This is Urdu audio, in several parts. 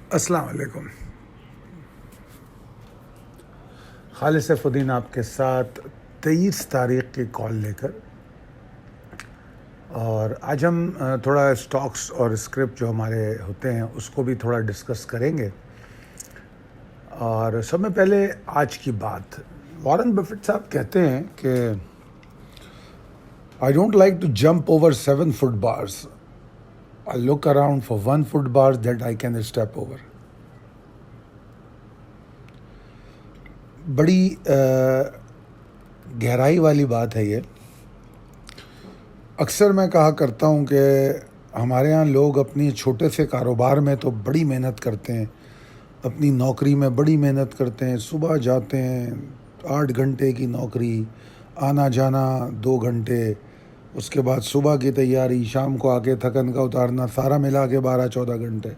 السلام علیکم. خالد سیف الدین آپ کے ساتھ 23 تاریخ کی کال لے کر، اور آج ہم تھوڑا اسٹاکس اور اسکرپٹ جو ہمارے ہوتے ہیں اس کو بھی تھوڑا ڈسکس کریں گے. اور سب میں پہلے آج کی بات، وارن بفیٹ صاحب کہتے ہیں کہ I don't like to jump over 7 foot bars. I look around for 1 foot bars that I can step over. بڑی گہرائی والی بات ہے یہ. اکثر میں کہا کرتا ہوں کہ ہمارے ہاں لوگ اپنی چھوٹے سے کاروبار میں تو بڑی محنت کرتے ہیں، اپنی نوکری میں بڑی محنت کرتے ہیں. صبح جاتے ہیں 8 گھنٹے کی نوکری، آنا جانا 2 گھنٹے، اس کے بعد صبح کی تیاری، شام کو آ کے تھکن کا اتارنا، سارا ملا کے 12-14 گھنٹے،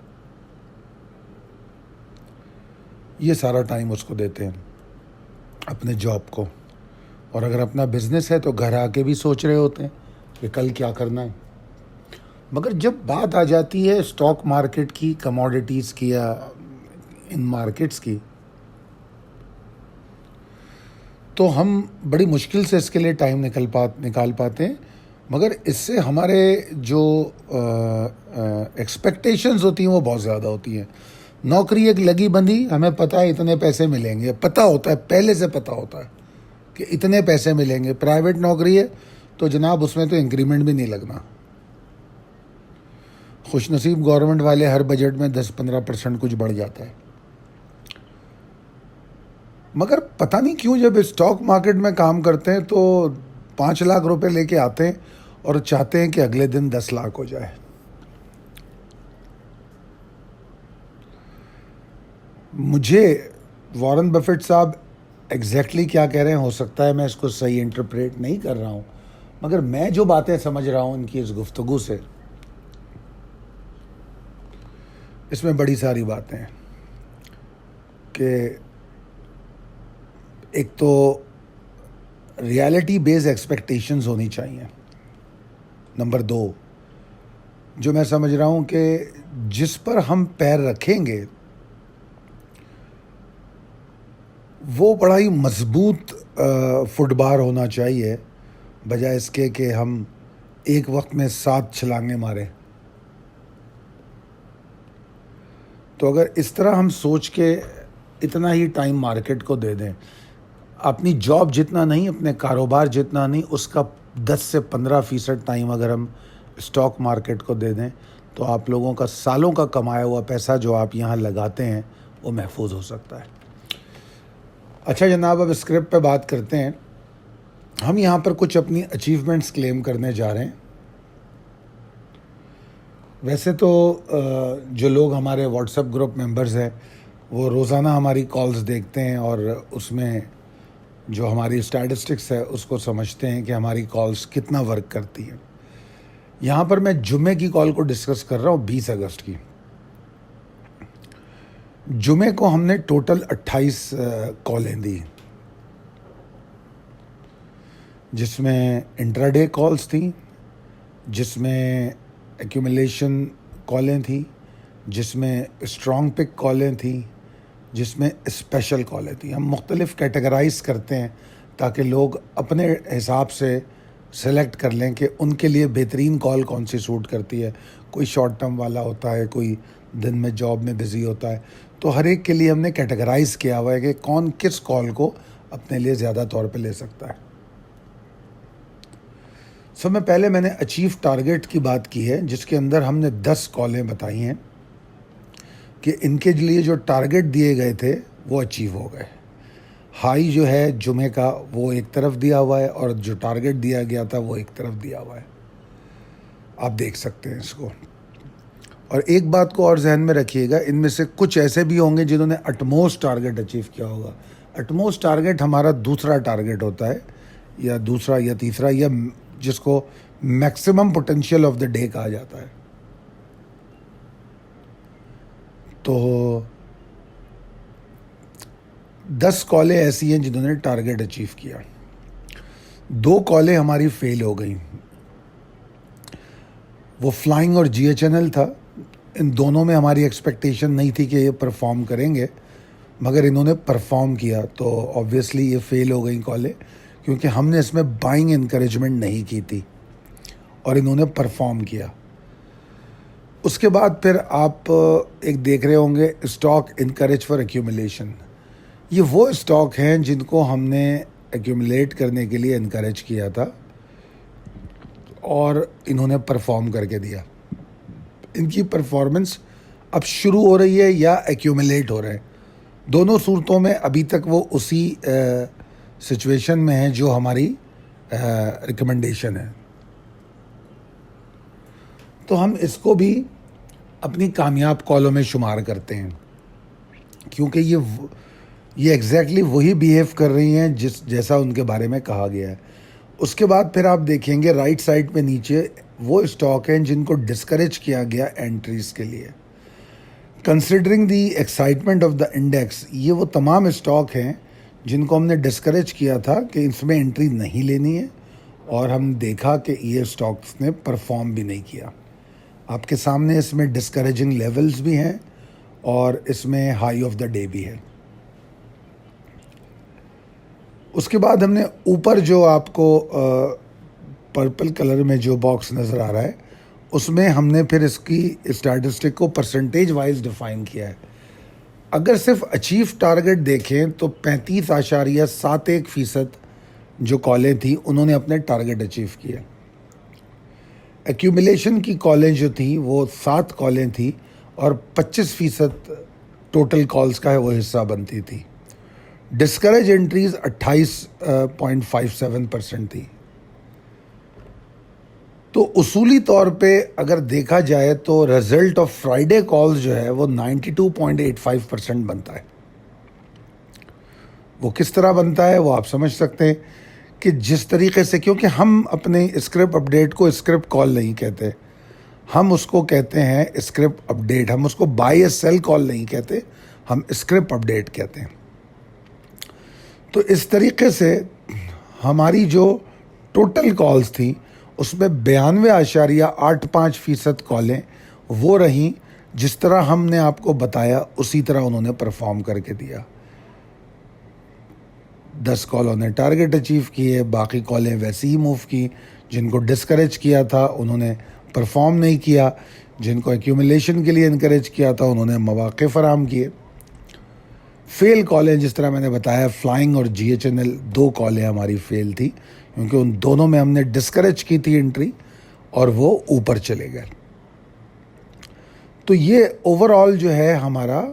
یہ سارا ٹائم اس کو دیتے ہیں اپنے جاب کو. اور اگر اپنا بزنس ہے تو گھر آ کے بھی سوچ رہے ہوتے ہیں کہ کل کیا کرنا ہے. مگر جب بات آ جاتی ہے اسٹاک مارکیٹ کی، کموڈیٹیز کی، یا ان مارکیٹس کی، تو ہم بڑی مشکل سے اس کے لیے ٹائم نکال پاتے ہیں. مگر اس سے ہمارے جو ایکسپیکٹیشنز ہوتی ہیں وہ بہت زیادہ ہوتی ہیں. نوکری ایک لگی بندھی، ہمیں پتہ ہے اتنے پیسے ملیں گے، پتہ ہوتا ہے، پہلے سے پتہ ہوتا ہے کہ اتنے پیسے ملیں گے. پرائیویٹ نوکری ہے تو جناب اس میں تو انکریمنٹ بھی نہیں لگنا. خوش نصیب گورنمنٹ والے ہر بجٹ میں 10-15% کچھ بڑھ جاتا ہے. مگر پتہ نہیں کیوں جب اسٹاک مارکیٹ میں کام کرتے ہیں تو 5 لاکھ روپے لے کے آتے ہیں اور چاہتے ہیں کہ اگلے دن 10 لاکھ ہو جائے. مجھے وارن بفیٹ صاحب ایگزیکٹلی کیا کہہ رہے ہیں، ہو سکتا ہے میں اس کو صحیح انٹرپریٹ نہیں کر رہا ہوں، مگر میں جو باتیں سمجھ رہا ہوں ان کی اس گفتگو سے، اس میں بڑی ساری باتیں ہیں. کہ ایک تو ریالٹی بیس ایکسپیکٹیشنز ہونی چاہیے. نمبر 2، جو میں سمجھ رہا ہوں کہ جس پر ہم پیر رکھیں گے وہ بڑا ہی مضبوط فٹ بار ہونا چاہیے، بجائے اس کے کہ ہم ایک وقت میں 7 چھلانگیں ماریں. تو اگر اس طرح ہم سوچ کے اتنا ہی ٹائم مارکیٹ کو دے دیں، اپنی جاب جتنا نہیں، اپنے کاروبار جتنا نہیں، اس کا 10 سے 15% ٹائم اگر ہم اسٹاک مارکیٹ کو دے دیں تو آپ لوگوں کا سالوں کا کمایا ہوا پیسہ جو آپ یہاں لگاتے ہیں وہ محفوظ ہو سکتا ہے. اچھا جناب، اب اسکرپٹ پہ بات کرتے ہیں. ہم یہاں پر کچھ اپنی اچیومنٹس کلیم کرنے جا رہے ہیں. ویسے تو جو لوگ ہمارے واٹس ایپ گروپ ممبرز ہیں وہ روزانہ ہماری کالز دیکھتے ہیں اور اس میں جو ہماری اسٹیٹسٹکس ہے اس کو سمجھتے ہیں کہ ہماری کالز کتنا ورک کرتی ہیں. یہاں پر میں جمعے کی کال کو ڈسکس کر رہا ہوں، 20 اگست کی. جمعے کو ہم نے ٹوٹل 28 کالیں دی، جس میں انٹراڈے کالز تھیں، جس میں ایکیومولیشن کالیں تھیں، جس میں اسٹرانگ پک کالیں تھیں، جس میں اسپیشل کالیں تھیں. ہم مختلف کیٹیگرائز کرتے ہیں تاکہ لوگ اپنے حساب سے سلیکٹ کر لیں کہ ان کے لیے بہترین کال کون سی سوٹ کرتی ہے. کوئی شارٹ ٹرم والا ہوتا ہے، کوئی دن میں جاب میں بزی ہوتا ہے، تو ہر ایک کے لیے ہم نے کیٹیگرائز کیا ہوا ہے کہ کون کس کال کو اپنے لیے زیادہ طور پہ لے سکتا ہے. میں نے اچیو ٹارگیٹ کی بات کی ہے، جس کے اندر ہم نے 10 کالیں بتائی ہیں کہ ان کے لیے جو ٹارگیٹ دیے گئے تھے وہ اچیو ہو گئے. ہائی جو ہے جمعے کا وہ ایک طرف دیا ہوا ہے اور جو ٹارگیٹ دیا گیا تھا وہ ایک طرف دیا ہوا ہے، آپ دیکھ سکتے ہیں اس کو. اور ایک بات کو اور ذہن میں رکھیے گا، ان میں سے کچھ ایسے بھی ہوں گے جنہوں نے اٹموسٹ ٹارگیٹ اچیو کیا ہوگا. اٹموسٹ ٹارگیٹ ہمارا دوسرا ٹارگیٹ ہوتا ہے، یا دوسرا یا تیسرا، یا جس کو maximum potential of the day کہا جاتا ہے. تو 10 کالیں ایسی ہیں جنہوں نے ٹارگیٹ اچیو کیا. 2 کالیں ہماری فیل ہو گئیں. وہ فلائنگ اور GHNL تھا. ان دونوں میں ہماری ایکسپیکٹیشن نہیں تھی کہ یہ پرفارم کریں گے، مگر انہوں نے پرفارم کیا، تو آبویسلی یہ فیل ہو گئیں کالیں، کیونکہ ہم نے اس میں بائنگ انکریجمنٹ نہیں کی تھی اور انہوں نے پرفارم کیا۔ اس کے بعد پھر آپ ایک دیکھ رہے ہوں گے اسٹاک انکریج فار ایکیومولیشن۔ یہ وہ اسٹاک ہیں جن کو ہم نے ایکیومولیٹ کرنے کے لیے انکریج کیا تھا اور انہوں نے پرفارم کر کے دیا۔ ان کی پرفارمنس اب شروع ہو رہی ہے یا ایکیومولیٹ ہو رہے ہیں، دونوں صورتوں میں ابھی تک وہ اسی سچویشن میں ہیں جو ہماری ریکمنڈیشن ہے۔ تو ہم اس کو بھی اپنی کامیاب کالوں میں شمار کرتے ہیں، کیونکہ یہ ایگزیکٹلی وہی بیہیو کر رہی ہیں جیسا ان کے بارے میں کہا گیا ہے۔ اس کے بعد پھر آپ دیکھیں گے رائٹ سائڈ پہ نیچے وہ اسٹاک ہیں جن کو ڈسکریج کیا گیا انٹریز کے لیے۔ Considering the excitement of the index, یہ وہ تمام اسٹاک ہیں جن کو ہم نے ڈسکریج کیا تھا کہ اس میں انٹری نہیں لینی ہے، اور ہم دیکھا کہ یہ اسٹاکس نے پرفارم بھی نہیں کیا۔ آپ کے سامنے اس میں ڈسکریجنگ لیولز بھی ہیں اور اس میں ہائی آف دا ڈے بھی ہے۔ اس کے بعد ہم نے اوپر جو آپ کو پرپل کلر میں جو باکس نظر آ رہا ہے، اس میں ہم نے پھر اس کی اسٹیٹسٹک کو پرسنٹیج وائز ڈیفائن کیا ہے۔ اگر صرف اچیو ٹارگٹ دیکھیں تو 35.71% جو کالیں تھیں انہوں نے اپنے ٹارگٹ اچیو کیے۔ ایکیومولیشن کی کالیں جو تھیں وہ 7 کالیں تھیں اور 25% ٹوٹل کالز کا ہے وہ حصہ بنتی تھی۔ ڈسکریج انٹریز 28.57% تھی۔ تو اصولی طور پہ اگر دیکھا جائے تو رزلٹ آف فرائیڈے کالز جو ہے وہ 92.85% بنتا ہے۔ وہ کس طرح بنتا ہے وہ آپ سمجھ سکتے ہیں کہ جس طریقے سے، کیونکہ ہم اپنے اسکرپٹ اپڈیٹ کو اسکرپٹ کال نہیں کہتے، ہم اس کو کہتے ہیں اسکرپٹ اپڈیٹ، ہم اس کو بائی یا سیل کال نہیں کہتے، ہم اسکرپٹ اپڈیٹ کہتے ہیں۔ تو اس طریقے سے ہماری جو ٹوٹل کالز تھیں اس میں 92.85% کالیں وہ رہیں جس طرح ہم نے آپ کو بتایا، اسی طرح انہوں نے پرفارم کر کے دیا۔ 10 کالوں نے ٹارگٹ اچیو کیے، باقی کالیں ویسے ہی موو کی۔ جن کو ڈسکریج کیا تھا انہوں نے پرفارم نہیں کیا، جن کو ایکیومولیشن کے لیے انکریج کیا تھا انہوں نے مواقع فراہم کیے۔ فیل کالیں جس طرح میں نے بتایا، فلائنگ اور جی ایچ این ایل 2 کالیں ہماری فیل تھی، کیونکہ ان دونوں میں ہم نے ڈسکریج کی تھی انٹری اور وہ اوپر چلے گئے۔ تو یہ اوور آل جو ہے ہمارا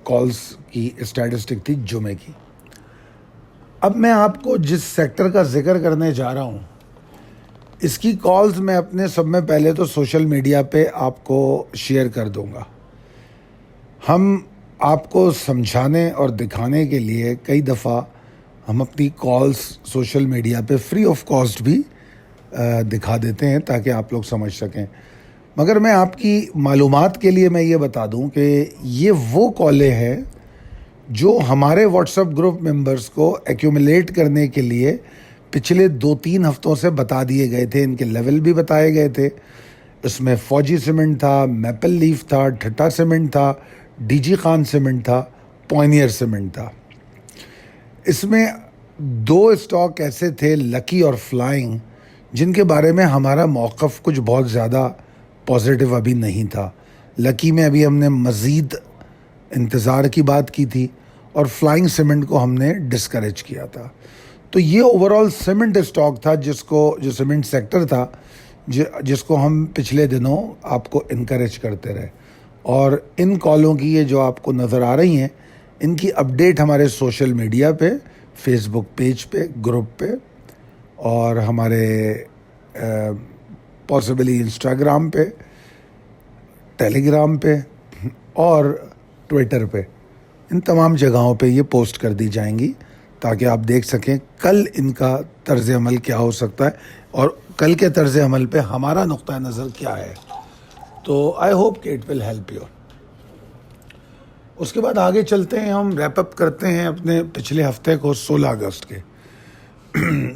کالز کی اسٹیٹسٹک تھی جمعے کی۔ اب میں آپ کو جس سیکٹر کا ذکر کرنے جا رہا ہوں اس کی کالز میں اپنے سب میں پہلے تو سوشل میڈیا پہ آپ کو شیئر کر دوں گا۔ ہم آپ کو سمجھانے اور دکھانے کے لیے کئی دفعہ ہم اپنی کالز سوشل میڈیا پہ فری آف کاسٹ بھی دکھا دیتے ہیں تاکہ آپ لوگ سمجھ سکیں، مگر میں آپ کی معلومات کے لیے میں یہ بتا دوں کہ یہ وہ کالیں ہیں جو ہمارے واٹس ایپ گروپ ممبرز کو ایکیومولیٹ کرنے کے لیے پچھلے 2-3 ہفتوں سے بتا دیے گئے تھے، ان کے لیول بھی بتائے گئے تھے۔ اس میں فوجی سیمنٹ تھا، میپل لیف تھا، ٹھٹا سیمنٹ تھا، ڈی جی خان سیمنٹ تھا، پوائنیئر سیمنٹ تھا۔ اس میں 2 اسٹاک ایسے تھے، لکی اور فلائنگ، جن کے بارے میں ہمارا موقف کچھ بہت زیادہ پازیٹیو ابھی نہیں تھا۔ لکی میں ابھی ہم نے مزید انتظار کی بات کی تھی اور فلائنگ سیمنٹ کو ہم نے ڈسکریج کیا تھا۔ تو یہ اوور آل سیمنٹ اسٹاک تھا جو سیمنٹ سیکٹر تھا جس کو ہم پچھلے دنوں آپ کو انکریج کرتے رہے، اور ان کالوں کی یہ جو آپ کو نظر آ رہی ہیں ان کی اپڈیٹ ہمارے سوشل میڈیا پہ، فیس بک پیج پہ، گروپ پہ، اور ہمارے پاسبلی انسٹاگرام پہ، ٹیلی گرام پہ اور ٹویٹر پہ، ان تمام جگہوں پہ یہ پوسٹ کر دی جائیں گی تاکہ آپ دیکھ سکیں کل ان کا طرز عمل کیا ہو سکتا ہے اور کل کے طرز عمل پہ ہمارا نقطہ نظر کیا ہے۔ تو آئی ہوپ کہ اٹ ول ہیلپ یو۔ اس کے بعد آگے چلتے ہیں، ہم ریپ اپ کرتے ہیں اپنے پچھلے ہفتے کو 16 اگست کے۔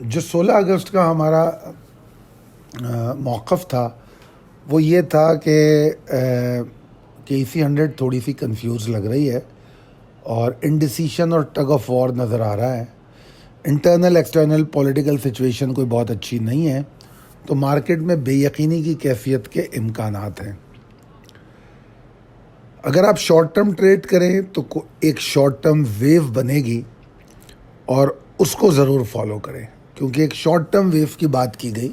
جو 16 اگست کا ہمارا موقف تھا وہ یہ تھا کہ KC100 تھوڑی سی کنفیوز لگ رہی ہے اور انڈیسیشن اور ٹگ آف وار نظر آ رہا ہے. انٹرنل ایکسٹرنل پولیٹیکل سچویشن کوئی بہت اچھی نہیں ہے، تو مارکیٹ میں بے یقینی کی کیفیت کے امکانات ہیں. اگر آپ شارٹ ٹرم ٹریڈ کریں تو ایک شارٹ ٹرم ویو بنے گی اور اس کو ضرور فالو کریں، کیونکہ ایک شارٹ ٹرم ویو کی بات کی گئی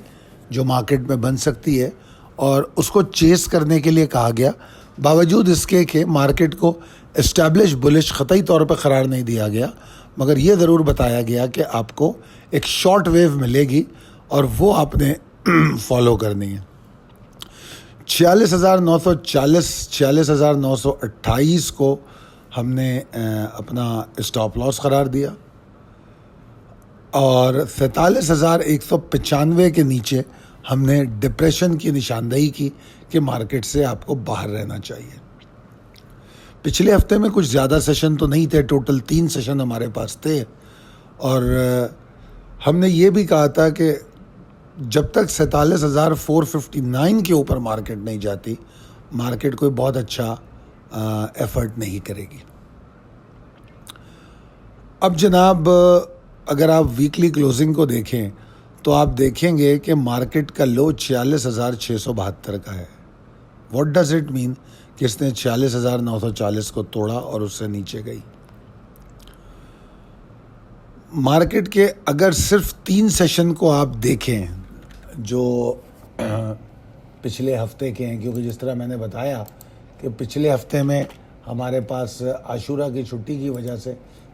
جو مارکیٹ میں بن سکتی ہے اور اس کو چیس کرنے کے لیے کہا گیا. باوجود اس کے کہ مارکیٹ کو اسٹیبلش بلش قطعی طور پہ قرار نہیں دیا گیا، مگر یہ ضرور بتایا گیا کہ آپ کو ایک شارٹ ویو ملے گی اور وہ آپ نے فالو کرنی ہے. 46,940 46,928 کو ہم نے اپنا اسٹاپ لاس قرار دیا اور 47,195 کے نیچے ہم نے ڈپریشن کی نشاندہی کی کہ مارکیٹ سے آپ کو باہر رہنا چاہیے. پچھلے ہفتے میں کچھ زیادہ سیشن تو نہیں تھے، ٹوٹل 3 سیشن ہمارے پاس تھے، اور ہم نے یہ بھی کہا تھا کہ جب تک 47,459 کے اوپر مارکیٹ نہیں جاتی، مارکیٹ کوئی بہت اچھا ایفرٹ نہیں کرے گی. اب جناب اگر آپ ویکلی کلوزنگ کو دیکھیں تو آپ دیکھیں گے کہ مارکیٹ کا لو 46,672 کا ہے. واٹ ڈز اٹ مین کہ اس نے 46,940 کو توڑا اور اس سے نیچے گئی. مارکیٹ کے اگر صرف 3 سیشن کو آپ دیکھیں جو پچھلے ہفتے کے ہیں، کیونکہ جس طرح میں نے بتایا کہ پچھلے ہفتے میں ہمارے پاس عاشورہ کی چھٹی کی وجہ سے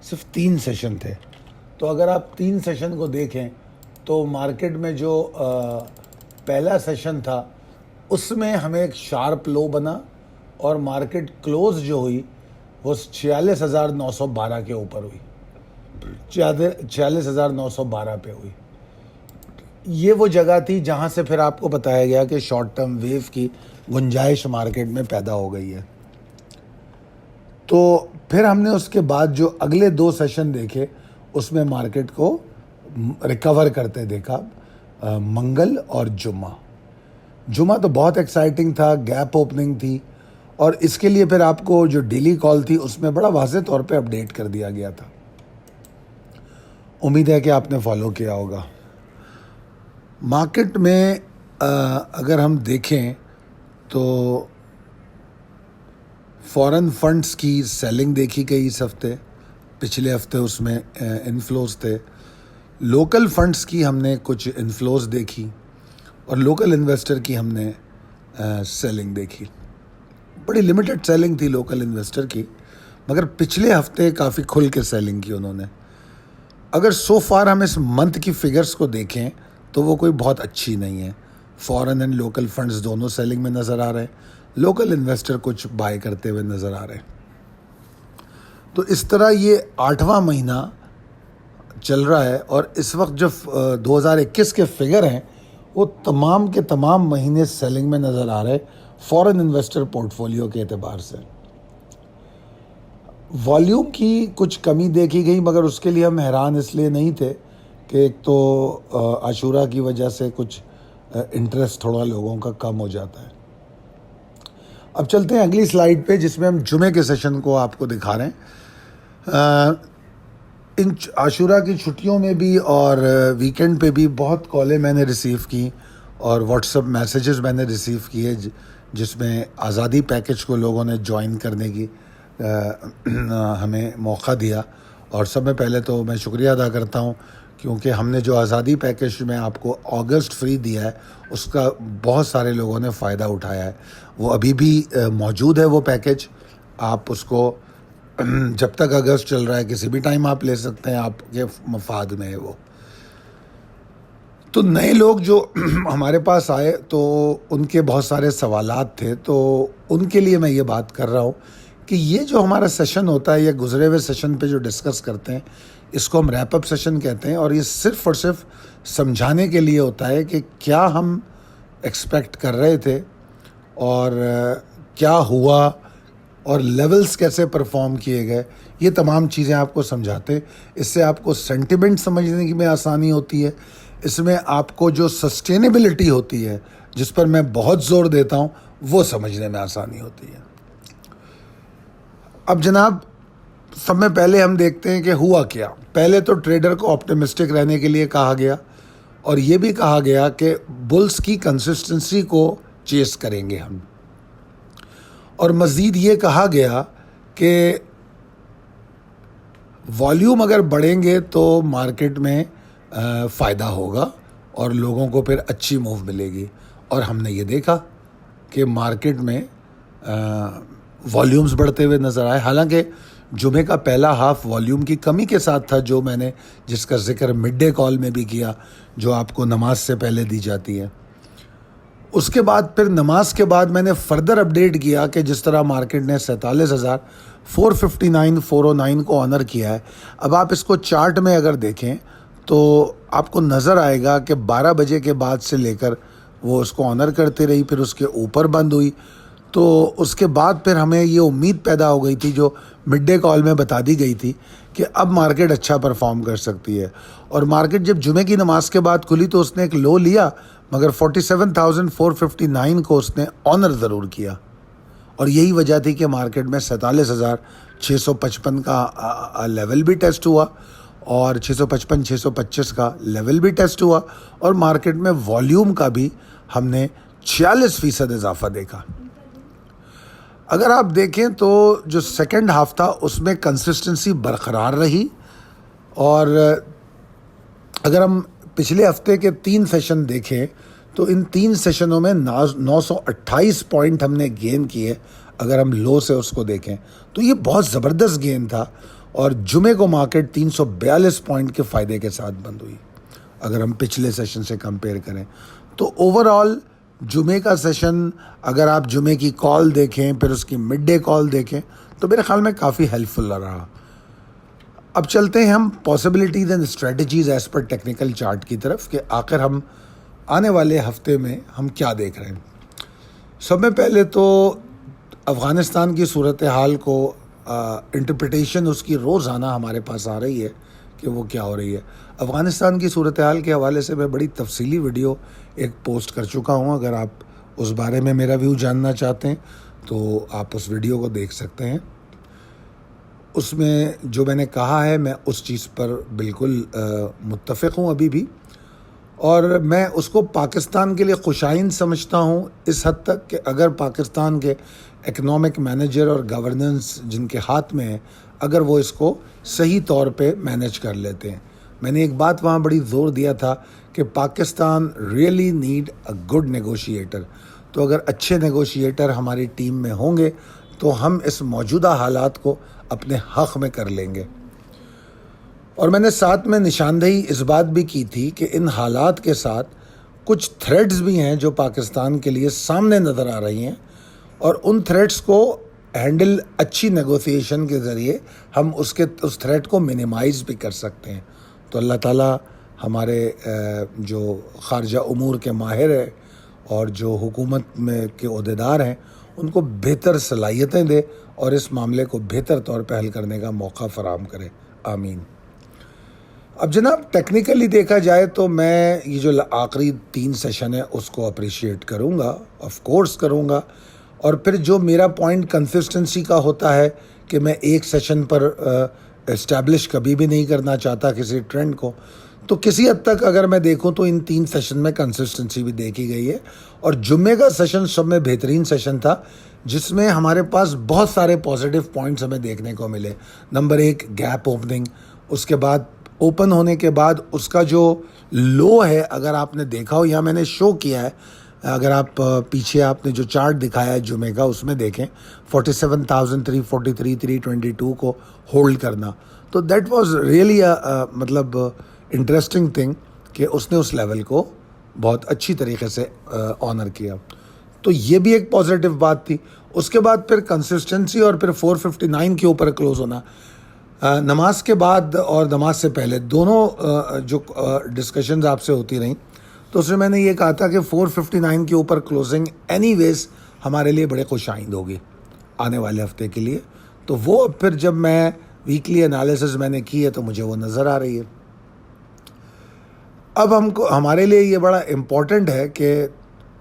صرف 3 سیشن تھے، تو اگر آپ 3 سیشن کو دیکھیں تو مارکیٹ میں جو پہلا سیشن تھا اس میں ہمیں ایک شارپ لو بنا اور مارکیٹ کلوز جو ہوئی وہ 46,912 کے اوپر ہوئی، 46,912 پہ ہوئی. یہ وہ جگہ تھی جہاں سے پھر آپ کو بتایا گیا کہ شارٹ ٹرم ویو کی گنجائش مارکیٹ میں پیدا ہو گئی ہے. تو پھر ہم نے اس کے بعد جو اگلے 2 سیشن دیکھے اس میں مارکیٹ کو ریکور کرتے دیکھا. منگل اور جمعہ تو بہت ایکسائٹنگ تھا، گیپ اوپننگ تھی، اور اس کے لیے پھر آپ کو جو ڈیلی کال تھی اس میں بڑا واضح طور پہ اپڈیٹ کر دیا گیا تھا. امید ہے کہ آپ نے فالو کیا ہوگا. مارکیٹ میں اگر ہم دیکھیں تو فورن فنڈز کی سیلنگ دیکھی گئی اس ہفتے، پچھلے ہفتے اس میں انفلوز تھے. لوکل فنڈز کی ہم نے کچھ انفلوز دیکھی اور لوکل انویسٹر کی ہم نے سیلنگ دیکھی. بڑی لمیٹڈ سیلنگ تھی لوکل انویسٹر کی، مگر پچھلے ہفتے کافی کھل کے سیلنگ کی انہوں نے. اگر سو فار ہم اس منتھ کی فگرز کو دیکھیں تو وہ کوئی بہت اچھی نہیں ہے. فورن اینڈ لوکل فنڈز دونوں سیلنگ میں نظر آ رہے ہیں، لوکل انویسٹر کچھ بائی کرتے ہوئے نظر آ رہے ہیں. تو اس طرح یہ 8واں مہینہ چل رہا ہے، اور اس وقت جو 2021 کے فگر ہیں وہ تمام کے تمام مہینے سیلنگ میں نظر آ رہے ہیں فورن انویسٹر پورٹ فولیو کے اعتبار سے. والیوم کی کچھ کمی دیکھی گئی، مگر اس کے لیے ہم حیران اس لیے نہیں تھے کہ ایک تو عاشورہ کی وجہ سے کچھ انٹرسٹ تھوڑا لوگوں کا کم ہو جاتا ہے. اب چلتے ہیں اگلی سلائیڈ پہ جس میں ہم جمعے کے سیشن کو آپ کو دکھا رہے ہیں. ان عاشورہ کی چھٹیوں میں بھی اور ویکینڈ پہ بھی بہت کالیں میں نے ریسیو کی اور واٹس ایپ میسیجز میں نے ریسیو کیے جس میں آزادی پیکج کو لوگوں نے جوائن کرنے کی ہمیں موقع دیا. اور سب میں پہلے تو میں شکریہ ادا کرتا ہوں کیونکہ ہم نے جو آزادی پیکج میں آپ کو اگست فری دیا ہے اس کا بہت سارے لوگوں نے فائدہ اٹھایا ہے. وہ ابھی بھی موجود ہے وہ پیکج، آپ اس کو جب تک اگست چل رہا ہے کسی بھی ٹائم آپ لے سکتے ہیں، آپ کے مفاد میں ہے وہ. تو نئے لوگ جو ہمارے پاس آئے تو ان کے بہت سارے سوالات تھے، تو ان کے لیے میں یہ بات کر رہا ہوں کہ یہ جو ہمارا سیشن ہوتا ہے یا گزرے ہوئے سیشن پہ جو ڈسکس کرتے ہیں اس کو ہم ریپ اپ سیشن کہتے ہیں، اور یہ صرف اور صرف سمجھانے کے لیے ہوتا ہے کہ کیا ہم ایکسپیکٹ کر رہے تھے اور کیا ہوا اور لیولز کیسے پرفارم کیے گئے. یہ تمام چیزیں آپ کو سمجھاتے، اس سے آپ کو سینٹیمنٹ سمجھنے کی میں آسانی ہوتی ہے. اس میں آپ کو جو سسٹینیبلٹی ہوتی ہے، جس پر میں بہت زور دیتا ہوں وہ سمجھنے میں آسانی ہوتی ہے. اب جناب سب میں پہلے ہم دیکھتے ہیں کہ ہوا کیا. پہلے تو ٹریڈر کو آپٹیمسٹک رہنے کے لیے کہا گیا اور یہ بھی کہا گیا کہ بلز کی کنسسٹنسی کو چیس کریں گے ہم, اور مزید یہ کہا گیا کہ والیوم اگر بڑھیں گے تو مارکیٹ میں فائدہ ہوگا اور لوگوں کو پھر اچھی موو ملے گی. اور ہم نے یہ دیکھا کہ مارکیٹ میں والیومز بڑھتے ہوئے نظر آئے. حالانکہ جمعے کا پہلا ہاف والیوم کی کمی کے ساتھ تھا, جو میں نے جس کا ذکر مڈ ڈے کال میں بھی کیا, جو آپ کو نماز سے پہلے دی جاتی ہے. اس کے بعد پھر نماز کے بعد میں نے فردر اپڈیٹ کیا کہ جس طرح مارکیٹ نے 47,459 409 کو آنر کیا ہے. اب آپ اس کو چارٹ میں اگر دیکھیں تو آپ کو نظر آئے گا کہ 12 بجے کے بعد سے لے کر وہ اس کو آنر کرتے رہی, پھر اس کے اوپر بند ہوئی. تو اس کے بعد پھر ہمیں یہ امید پیدا ہو گئی تھی, جو مڈ ڈے کال میں بتا دی گئی تھی, کہ اب مارکیٹ اچھا پرفارم کر سکتی ہے. اور مارکیٹ جب جمعے کی نماز کے بعد کھلی تو اس نے ایک لو لیا, مگر 47,459 کو اس نے آنر ضرور کیا. اور یہی وجہ تھی کہ مارکیٹ میں 47,655 کا لیول بھی ٹیسٹ ہوا اور 655-625 کا لیول بھی ٹیسٹ ہوا, اور مارکیٹ میں والیوم کا بھی ہم نے 46% اضافہ دیکھا. اگر آپ دیکھیں تو جو سیکنڈ ہاف تھا اس میں کنسسٹنسی برقرار رہی, اور اگر ہم پچھلے ہفتے کے 3 سیشن دیکھیں تو ان 3 سیشنوں میں 928 پوائنٹ ہم نے گین کیے. اگر ہم لو سے اس کو دیکھیں تو یہ بہت زبردست گین تھا, اور جمعے کو مارکیٹ 342 پوائنٹ کے فائدے کے ساتھ بند ہوئی. اگر ہم پچھلے سیشن سے کمپیئر کریں تو اوور آل جمعے کا سیشن, اگر آپ جمعے کی کال دیکھیں پھر اس کی مڈ ڈے کال دیکھیں تو میرے خیال میں کافی ہیلپ فل رہا. اب چلتے ہیں ہم possibilities and strategies as per technical chart کی طرف, کہ آخر ہم آنے والے ہفتے میں ہم کیا دیکھ رہے ہیں. سب میں پہلے تو افغانستان کی صورتحال کو انٹرپریٹیشن اس کی روزانہ ہمارے پاس آ رہی ہے کہ وہ کیا ہو رہی ہے. افغانستان کی صورتحال کے حوالے سے میں بڑی تفصیلی ویڈیو ایک پوسٹ کر چکا ہوں. اگر آپ اس بارے میں میرا ویو جاننا چاہتے ہیں تو آپ اس ویڈیو کو دیکھ سکتے ہیں. اس میں جو میں نے کہا ہے میں اس چیز پر بالکل متفق ہوں ابھی بھی, اور میں اس کو پاکستان کے لیے خوشائند سمجھتا ہوں اس حد تک کہ اگر پاکستان کے اکنامک مینیجر اور گورننس جن کے ہاتھ میں ہے, اگر وہ اس کو صحیح طور پہ مینیج کر لیتے ہیں. میں نے ایک بات وہاں بڑی زور دیا تھا کہ Pakistan really need a good negotiator. تو اگر اچھے نیگوشیٹر ہماری ٹیم میں ہوں گے تو ہم اس موجودہ حالات کو اپنے حق میں کر لیں گے. اور میں نے ساتھ میں نشاندہی اس بات بھی کی تھی کہ ان حالات کے ساتھ کچھ تھریٹس بھی ہیں جو پاکستان کے لیے سامنے نظر آ رہی ہیں, اور ان تھریٹس کو ہینڈل اچھی نیگوسیشن کے ذریعے ہم اس تھریٹ کو منیمائز بھی کر سکتے ہیں. تو اللہ تعالیٰ ہمارے جو خارجہ امور کے ماہر ہیں اور جو حکومت میں کے عہدیدار ہیں ان کو بہتر صلاحیتیں دے اور اس معاملے کو بہتر طور پہ حل کرنے کا موقع فراہم کرے. آمین. اب جناب ٹیکنیکلی دیکھا جائے تو میں یہ جو آخری 3 سیشن ہے اس کو اپریشیٹ کروں گا, آف کورس کروں گا. اور پھر جو میرا پوائنٹ کنسسٹنسی کا ہوتا ہے کہ میں ایک سیشن پر اسٹیبلش کبھی بھی نہیں کرنا چاہتا کسی ٹرینڈ کو, تو کسی حد تک اگر میں دیکھوں تو ان 3 سیشن میں کنسسٹنسی بھی دیکھی گئی ہے. اور جمعے کا سیشن سب میں بہترین سیشن تھا جس میں ہمارے پاس بہت سارے پازیٹیو پوائنٹس ہمیں دیکھنے کو ملے. نمبر 1 گیپ اوپننگ, اس کے بعد اوپن ہونے کے بعد اس کا جو لو ہے اگر آپ نے دیکھا ہو, یا میں نے شو کیا ہے, اگر آپ پیچھے آپ نے جو چارٹ دکھایا ہے جمعے کا اس میں دیکھیں 47,343 322 کو ہولڈ کرنا, تو دیٹ واز ریئلی مطلب انٹرسٹنگ تھنگ کہ اس نے اس لیول کو بہت اچھی طریقے سے آنر کیا. تو یہ بھی ایک پازیٹیو بات تھی. اس کے بعد پھر کنسسٹنسی اور پھر 459 کے اوپر کلوز ہونا. نماز کے بعد اور نماز سے پہلے دونوں جو ڈسکشنز آپ سے ہوتی رہیں تو اس میں میں نے یہ کہا تھا کہ 459 کے اوپر کلوزنگ اینی ویز ہمارے لیے بڑے خوش آئند ہوگی آنے والے ہفتے کے لیے. تو وہ پھر جب میں ویکلی انالیسز میں نے کی ہے تو مجھے وہ نظر آ رہی ہے. اب ہمارے لیے یہ بڑا امپورٹنٹ ہے کہ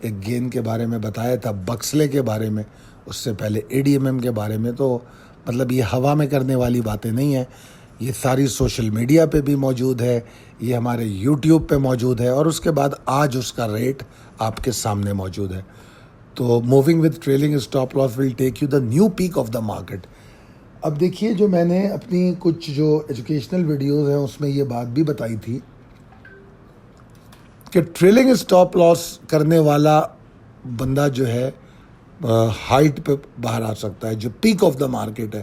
ایک گین کے بارے میں بتایا تھا, بکسلے کے بارے میں, اس سے پہلے ADMM کے بارے میں. تو مطلب یہ ہوا میں کرنے والی باتیں نہیں ہیں, یہ ساری سوشل میڈیا پہ بھی موجود ہے, یہ ہمارے یوٹیوب پہ موجود ہے, اور اس کے بعد آج اس کا ریٹ آپ کے سامنے موجود ہے. تو moving with trailing stop loss will take you the new peak of the market. اب دیکھیے, جو میں نے اپنی کچھ جو ایجوکیشنل ویڈیوز ہیں اس میں یہ بات بھی بتائی تھی کہ ٹریلنگ اسٹاپ لاس کرنے والا بندہ جو ہے ہائٹ پہ باہر آ سکتا ہے, جو پیک آف دا مارکیٹ ہے.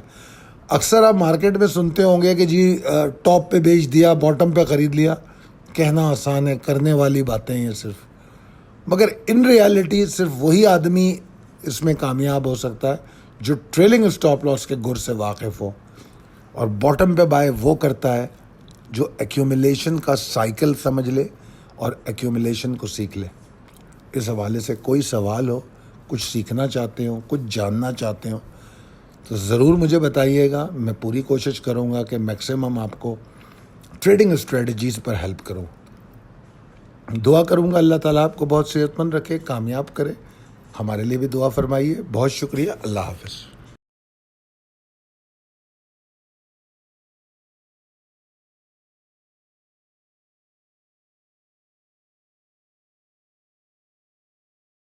اکثر آپ مارکیٹ میں سنتے ہوں گے کہ جی ٹاپ پہ بیچ دیا, باٹم پہ خرید لیا. کہنا آسان ہے, کرنے والی باتیں ہیں صرف. مگر ان ریالٹی صرف وہی آدمی اس میں کامیاب ہو سکتا ہے جو ٹریلنگ اسٹاپ لاس کے گر سے واقف ہو, اور باٹم پہ بائی وہ کرتا ہے جو ایکیومولیشن کا سائیکل سمجھ لے اور ایکیومولیشن کو سیکھ لے. اس حوالے سے کوئی سوال ہو, کچھ سیکھنا چاہتے ہوں, کچھ جاننا چاہتے ہوں, تو ضرور مجھے بتائیے گا. میں پوری کوشش کروں گا کہ میکسیمم آپ کو ٹریڈنگ اسٹریٹجیز پر ہیلپ کروں. دعا کروں گا اللہ تعالیٰ آپ کو بہت صحت مند رکھے, کامیاب کرے. ہمارے لیے بھی دعا فرمائیے. بہت شکریہ. اللہ حافظ.